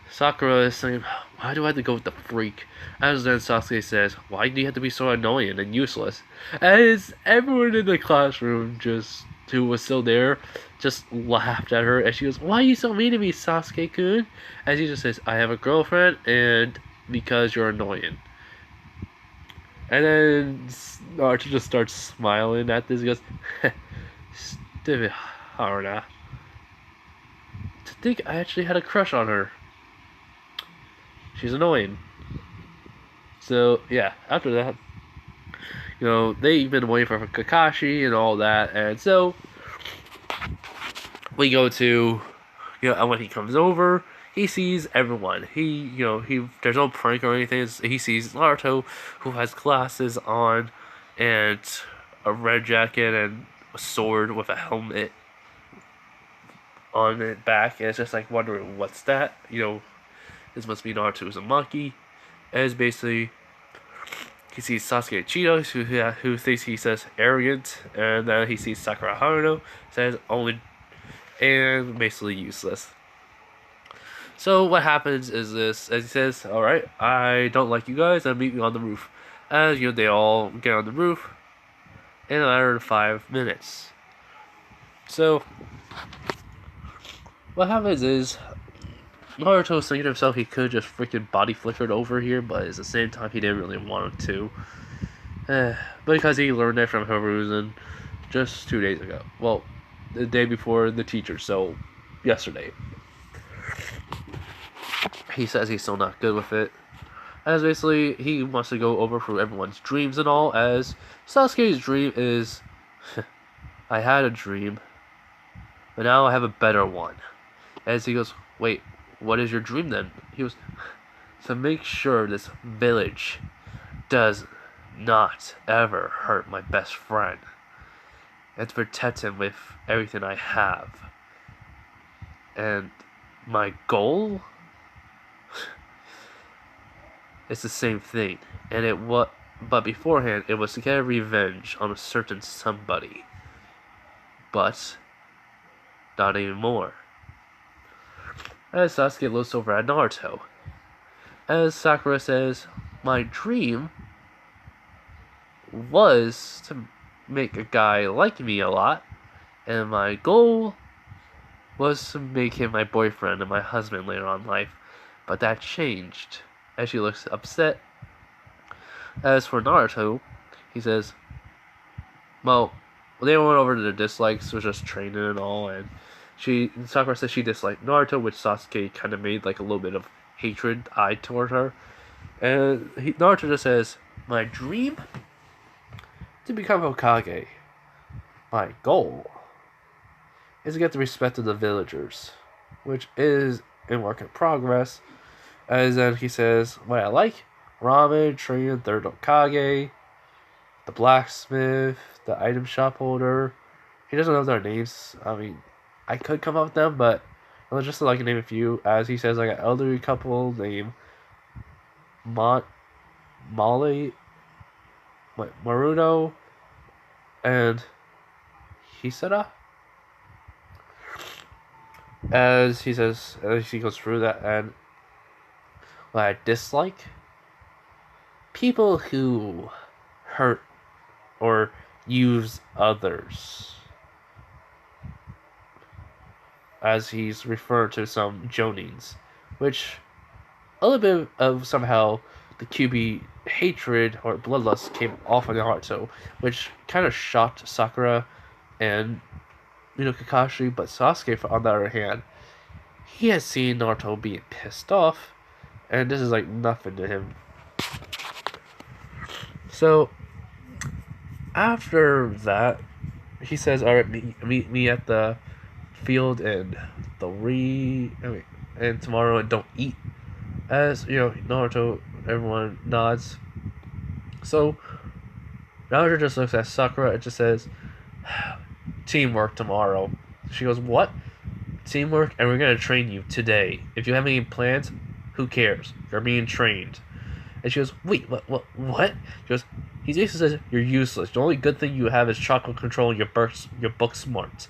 Speaker 1: Sakura is saying, "Why do I have to go with the freak?" As then Sasuke says, "Why do you have to be so annoying and useless?" As everyone in the classroom, just who was still there, just laughed at her, and she goes, "Why are you so mean to me, Sasuke-kun?" As he just says, "I have a girlfriend, and because you're annoying." And then Naruto just starts smiling at this. He goes, "Stupid Haruna. To think I actually had a crush on her. She's annoying." So yeah, after that, they've been waiting for Kakashi and all that, and so we go to, and when he comes over, he sees everyone. He there's no prank or anything. He sees Naruto, who has glasses on, and a red jacket and a sword with a helmet on it back, and it's just like wondering what's that. This must be Naruto as a monkey. And it's basically, he sees Sasuke Cheetos, who thinks he says arrogant, and then he sees Sakura Haruno, says only, and basically useless. So what happens is this, as he says, "Alright, I don't like you guys, and meet me on the roof." As they all get on the roof in a matter of 5 minutes. So what happens is, Naruto was thinking to himself he could just freaking body flickered over here, but at the same time he didn't really want to. Because he learned that from Hiruzen just 2 days ago. Well, the day before the teacher, so yesterday. He says he's still not good with it. As basically, he wants to go over for everyone's dreams and all, as Sasuke's dream is, I had a dream, but now I have a better one. As he goes, wait, what is your dream then? He goes, to make sure this village does not ever hurt my best friend, and to protect him with everything I have. And my goal? It's the same thing, and but beforehand it was to get revenge on a certain somebody, but not anymore. As Sasuke looks over at Naruto, as Sakura says, my dream was to make a guy like me a lot, and my goal was to make him my boyfriend and my husband later on in life, but that changed. As she looks upset. As for Naruto, he says, well, they went over to their dislikes, was just training and all, and Sakura says she disliked Naruto, which Sasuke kind of made like a little bit of hatred eye toward her. And Naruto just says, my dream? To become Hokage. My goal is to get the respect of the villagers, which is in work in progress. As then he says, what I like, ramen, train, third Hokage, the blacksmith, the item shop holder. He doesn't know their names. I mean, I could come up with them, but I'll just like name a few. As he says, like an elderly couple named Molly, Maruno, and Hisada. As he says, as he goes through that, and what I dislike, people who hurt or use others. As he's referred to some jonins, which a little bit of somehow the QB hatred or bloodlust came off of Naruto, which kind of shocked Sakura and Kakashi, but Sasuke, on the other hand, he has seen Naruto being pissed off, and this is like nothing to him. So, after that, he says, alright, meet me at the field and tomorrow, and don't eat. As, Naruto, everyone nods. So, Naruto just looks at Sakura and just says, teamwork tomorrow. She goes, what? Teamwork, and we're gonna train you today. If you have any plans, who cares? You're being trained. And she goes, wait, what? She goes, he basically says, you're useless. The only good thing you have is chocolate control and your book smarts.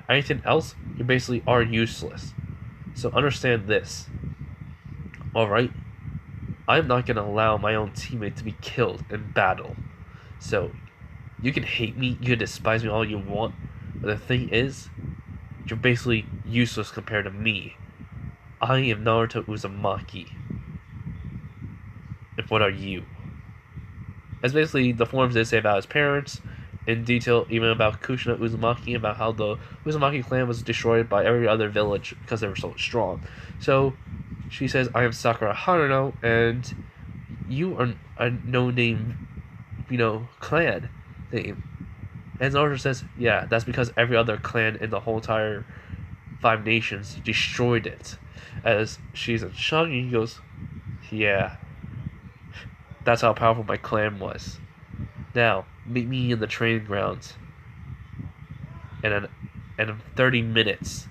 Speaker 1: Anything else, you basically are useless. So understand this. Alright? I'm not gonna allow my own teammate to be killed in battle. So, you can hate me, you can despise me all you want, but the thing is, you're basically useless compared to me. I am Naruto Uzumaki. And what are you? As basically the forums did say about his parents, in detail, even about Kushina Uzumaki, about how the Uzumaki clan was destroyed by every other village because they were so strong. So, she says, I am Sakura Haruno, and you are a no-name, clan name. And Naruto says, yeah, that's because every other clan in the whole entire 5 nations destroyed it. As she's in shock, he goes, yeah, that's how powerful my clan was. Now, meet me in the training grounds. And in 30 minutes.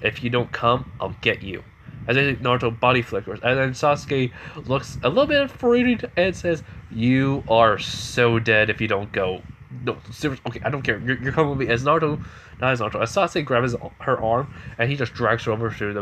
Speaker 1: If you don't come, I'll get you. As I think Naruto body flickers. And then Sasuke looks a little bit afraid and says, you are so dead if you don't go. No, seriously, okay, I don't care. You're coming with me. As Naruto, not as Naruto, as Sasuke grabs her arm and he just drags her over to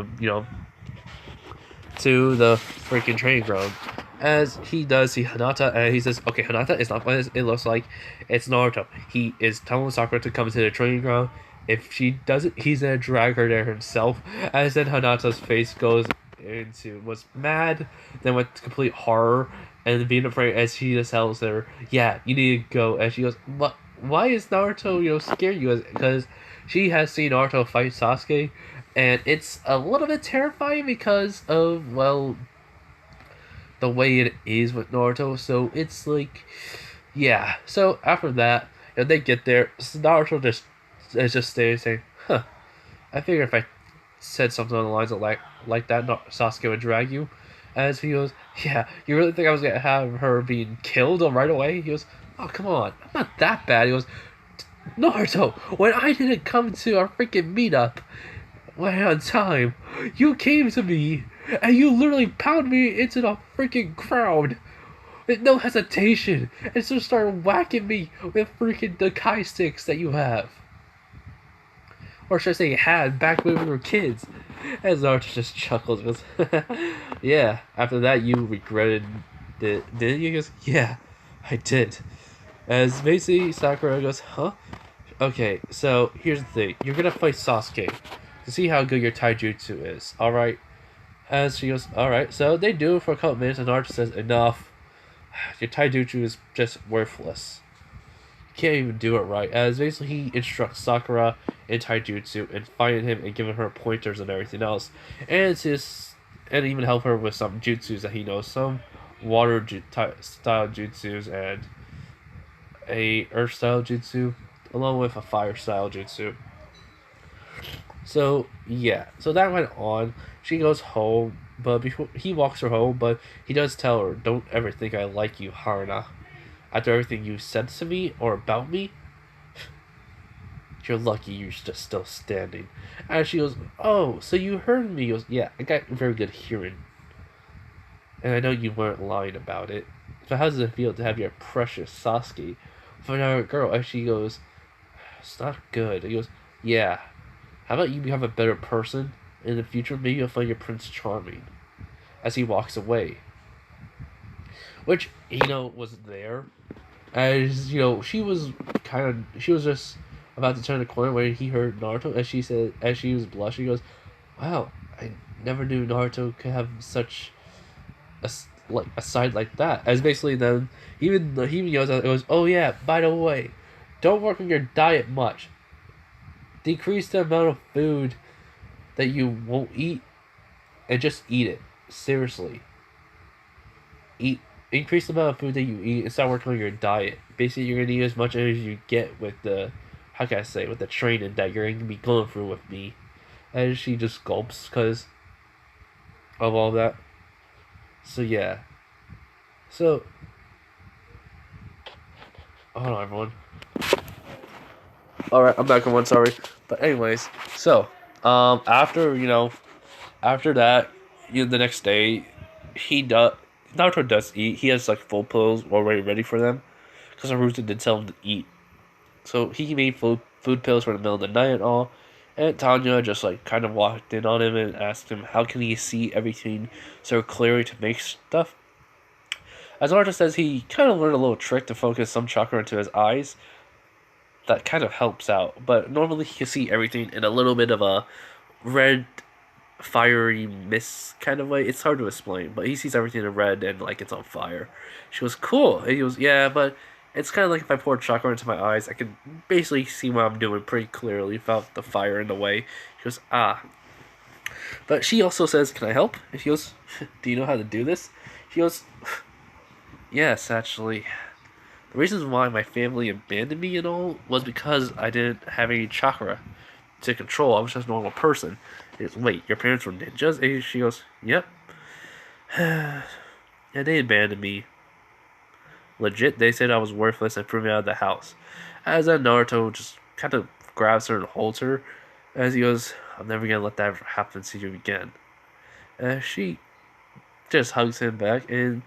Speaker 1: the freaking training ground. As he does see Hinata, and he says, okay, Hinata is not what it looks like. It's Naruto. He is telling Sakura to come to the training ground. If she doesn't, he's gonna drag her there himself. As then Hinata's face goes into was mad, then went to complete horror, and being afraid as she just tells her, "Yeah, you need to go." And she goes, "What? Why is Naruto, scared you?" Because she has seen Naruto fight Sasuke, and it's a little bit terrifying because of, well, the way it is with Naruto. So it's like, yeah. So after that, they get there. Naruto just is just staying saying, "Huh. I figure if I said something on the lines of like that, Sasuke would drag you." As he goes, "Yeah, you really think I was gonna have her being killed right away?" He goes, "Oh, come on, I'm not that bad." He goes, "Naruto, when I didn't come to our freaking meetup way on time, you came to me and you literally pounded me into the freaking crowd with no hesitation, and so started whacking me with freaking the Kai sticks that you have." Or should I say had back when we were kids. As Naruto just chuckles, goes, "Yeah, after that you regretted it, didn't you?" He goes, "Yeah, I did." As basically Sakura goes, "Huh? Okay, so here's the thing. You're gonna fight Sasuke to see how good your taijutsu is, alright?" As she goes, "Alright." So they do it for a couple minutes, and Naruto says, "Enough. Your taijutsu is just worthless. Can't even do it right." As basically he instructs Sakura in taijutsu and fighting him and giving her pointers and everything else, and even help her with some jutsus that he knows, some style jutsus and a earth style jutsu, along with a fire style jutsu. So yeah, so that went on. She goes home, but before he walks her home, but he does tell her, "Don't ever think I like you, Haruna. After everything you said to me or about me, you're lucky you're just still standing." And she goes, "Oh, so you heard me?" He goes, "Yeah, I got very good hearing. And I know you weren't lying about it. But how does it feel to have your precious Sasuke for another girl?" And she goes, "It's not good." He goes, "Yeah. How about you become a better person? In the future, maybe you'll find your Prince Charming." As he walks away. Which, was there. As, she was just about to turn the corner when he heard Naruto, and she said, as she was blushing, he goes, "Wow, I never knew Naruto could have such a side like that." As basically then, he even yells out, it goes, "Oh yeah, by the way, don't work on your diet much. Decrease the amount of food that you won't eat, and just eat it. Seriously. Increase the amount of food that you eat and start working on your diet. Basically, you're gonna need as much energy as you get with the, how can I say, with the training that you're gonna be going through with me." And she just gulps because of all that. So yeah. So, hold on, everyone. All right, I'm back on one. Sorry, but anyways, so after that, the next day, he does. Naruto does eat. He has like full pills already ready for them, because Naruto did tell him to eat. So he made food pills for the middle of the night and all. And Tanya just like kind of walked in on him and asked him how can he see everything so clearly to make stuff. As Naruto says, he kind of learned a little trick to focus some chakra into his eyes. That kind of helps out, but normally he can see everything in a little bit of a red, fiery mist kind of way. It's hard to explain, but he sees everything in red and like it's on fire. She goes, "Cool." And he goes, "Yeah, but it's kind of like if I poured chakra into my eyes, I can basically see what I'm doing pretty clearly without the fire in the way." She goes, "Ah." But she also says, "Can I help?" And she goes, "Do you know how to do this?" She goes, "Yes, actually. The reason why my family abandoned me and all was because I didn't have any chakra to control. I was just a normal person." He goes, "Wait, your parents were ninjas?" And she goes, "Yep." "Yeah, they abandoned me. Legit, they said I was worthless and threw me out of the house." As then Naruto just kind of grabs her and holds her, as he goes, "I'm never gonna let that happen to you again." And she just hugs him back, and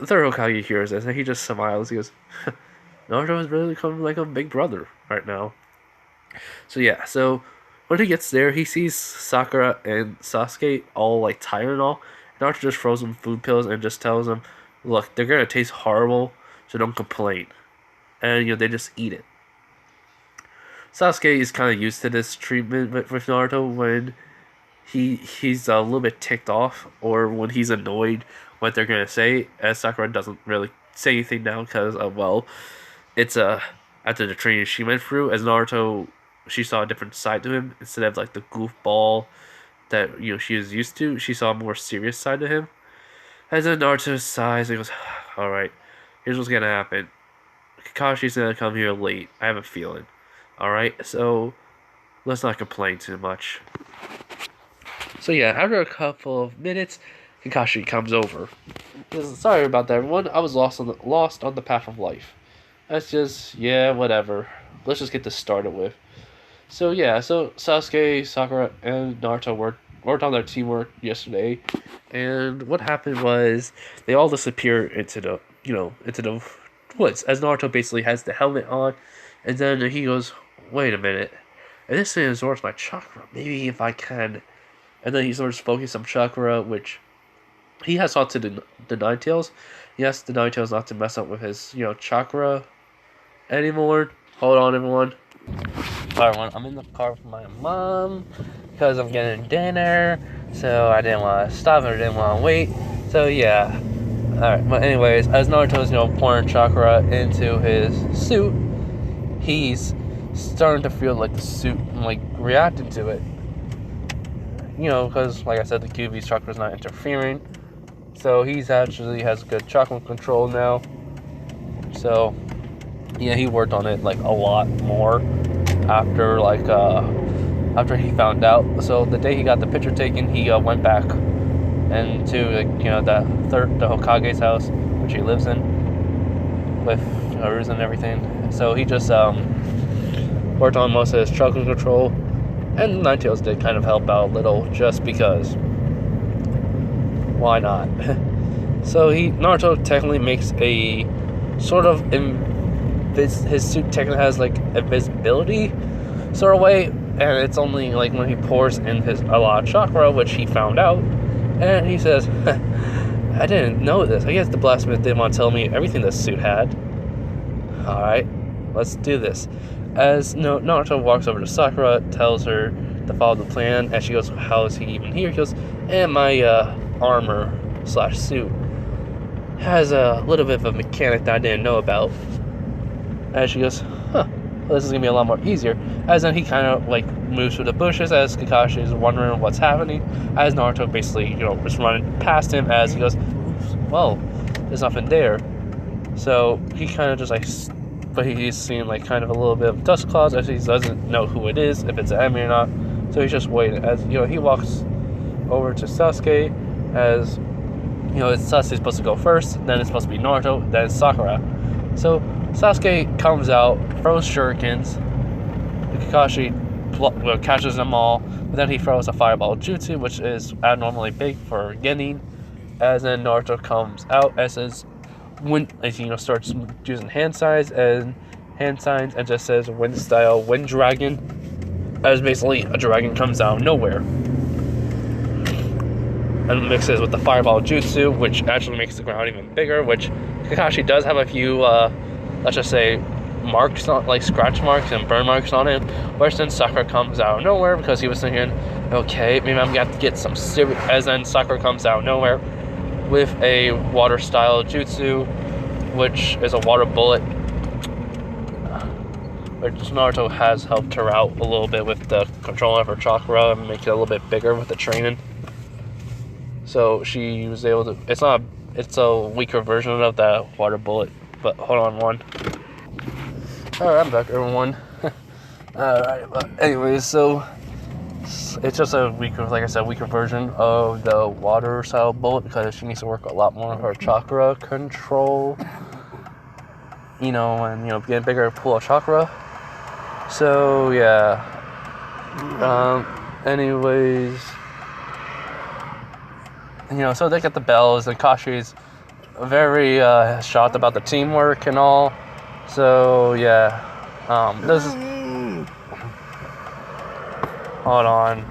Speaker 1: the Hokage hears this, and he just smiles. He goes, "Naruto has really become like a big brother right now." So yeah, so when he gets there, he sees Sakura and Sasuke all like tired and all. Naruto just throws them food pills and just tells them, "Look, they're gonna taste horrible, so don't complain." And they just eat it. Sasuke is kind of used to this treatment with Naruto when he's a little bit ticked off, or when he's annoyed what they're gonna say, as Sakura doesn't really say anything now because it's after the training she went through as Naruto, she saw a different side to him instead of like the goofball that she was used to. She saw a more serious side to him. As then Naruto sighs and goes, "All right, here's what's gonna happen. Kakashi's gonna come here late. I have a feeling. All right, so let's not complain too much." So yeah, after a couple of minutes, Kakashi comes over. He says, "Sorry about that, everyone. I was lost on the path of life. That's just whatever. Let's just get this started with." So yeah, so Sasuke, Sakura, and Naruto worked on their teamwork yesterday, and what happened was they all disappear into the woods as Naruto basically has the helmet on, and then he goes, "Wait a minute, if this thing absorbs my chakra, maybe if I can," and then he starts focusing some chakra, which he has taught to the Nine Tails. He asked the Nine Tails not to mess up with his chakra anymore. Hold on, everyone. Hi everyone, I'm in the car with my mom because I'm getting dinner, so I didn't want to stop and I didn't want to wait. So yeah, alright. But anyways, as Naruto's pouring chakra into his suit, he's starting to feel like the suit reacting to it. Because like I said, the QB's chakra's not interfering, so he's actually has good chakra control now. So yeah, he worked on it a lot more after he found out. So the day he got the picture taken, he went back into the Hokage's house, which he lives in with Naruto and everything. So he just worked on most of his chakra control, and Nine Tails did kind of help out a little just because. Why not? So Naruto technically makes a sort of his suit technically has invisibility sort of way, and it's only when he pours in a lot of chakra, which he found out, and he says, "I didn't know this. I guess the Blacksmith didn't want to tell me everything this suit had. Alright, let's do this." As Naruto walks over to Sakura, tells her to follow the plan, and she goes, "How is he even here?" He goes, "And my armor / suit has a little bit of a mechanic that I didn't know about." And she goes, "Huh, well, this is gonna be a lot more easier." As then he kind of moves through the bushes as Kakashi is wondering what's happening. As Naruto basically just running past him as he goes, "Oops, well, there's nothing there." So he kind of just but he's seeing kind of a little bit of dust clouds as he doesn't know who it is, if it's an enemy or not. So he's just waiting as he walks over to Sasuke as it's Sasuke's supposed to go first, then it's supposed to be Naruto, then it's Sakura. So Sasuke comes out, throws shurikens, Kakashi catches them all, but then he throws a fireball jutsu, which is abnormally big for Genin, as then Naruto comes out as starts using hand signs and just says wind style wind dragon, as basically a dragon comes out of nowhere and mixes with the fireball jutsu, which actually makes the ground even bigger, which Kakashi does have a few let's just say marks on scratch marks and burn marks on him, whereas then Sakura comes out of nowhere because he was thinking, okay, maybe I'm gonna have to get some serious, as then Sakura comes out of nowhere with a water style jutsu, which is a water bullet, which Naruto has helped her out a little bit with the control of her chakra and make it a little bit bigger with the training. So she was able to, it's a weaker version of that water bullet. But hold on one. Alright, I'm back, everyone. Alright, but anyways, so it's just a weaker, like I said, weaker version of the water style bullet because she needs to work a lot more on her chakra control. And get a bigger pool of chakra. So yeah. Anyways, so they get the bells and Kashi's very shocked about the teamwork and all. So yeah, this is, hold on.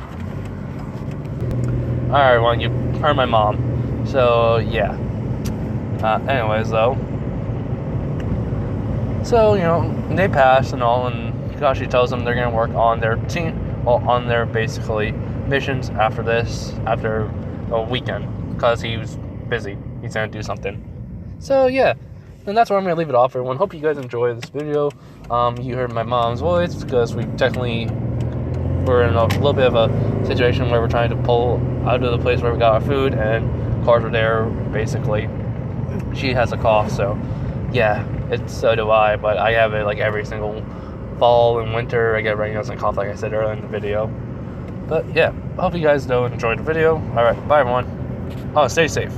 Speaker 1: Alright, well, you heard my mom. So yeah. Anyways though, so they pass and all, and Kakashi tells them they're gonna work on their on their basically missions after a weekend, because he was busy. He's gonna do something. So yeah, and that's where I'm gonna leave it off, everyone. Hope you guys enjoy this video. You heard my mom's voice because we're in a little bit of a situation where we're trying to pull out of the place where we got our food, and cars are there basically. She has a cough, so yeah, so do I, but I have it like every single fall and winter. I get runny nose and cough, like I said earlier in the video. But yeah, I hope you guys enjoyed the video. Alright, bye everyone. Oh, stay safe.